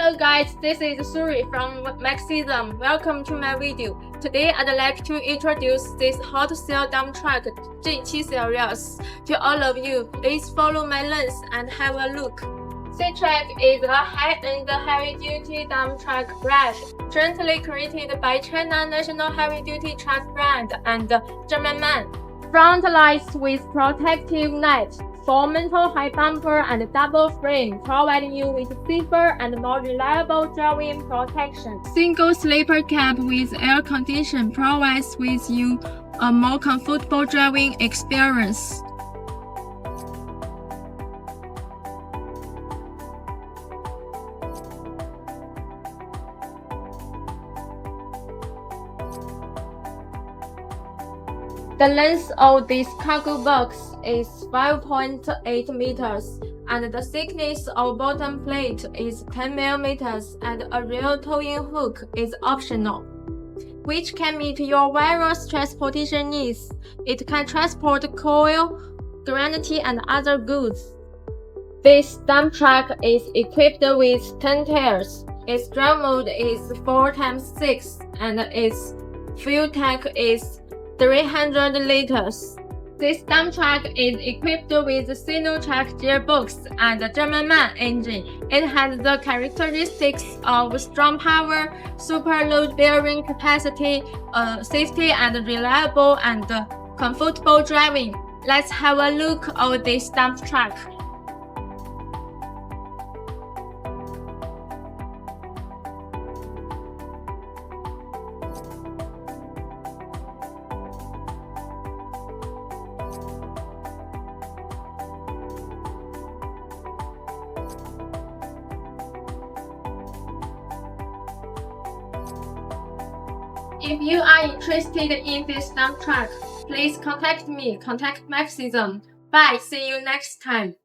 Hello guys, this is Suri from MAXIZM. Welcome to my video. Today I'd like to introduce this hot sale dump truck G7 series to all of you. Please follow my links and have a look. SITRAK is a high-end heavy-duty dump truck brand, jointly created by China National Heavy-Duty Truck brand and German man. Front lights with protective net, 4-metal high bumper and double frame, providing you with safer and more reliable driving protection. Single sleeper cab with air condition provides with you a more comfortable driving experience. The length of this cargo box is 5.8 meters, and the thickness of bottom plate is 10 millimeters, and a rear towing hook is optional, which can meet your various transportation needs. It can transport coal, granite, and other goods. This dump truck is equipped with 10 tires. Its drive mode is 4x6, and its fuel tank is 300 liters. This dump truck is equipped with the SINOTRUK gearbox and the German man engine. It has the characteristics of strong power, super load bearing capacity, safety and reliable and comfortable driving. Let's have a look at this dump truck. If you are interested in this dump truck, please contact me. Contact MAXIZM. Bye. See you next time.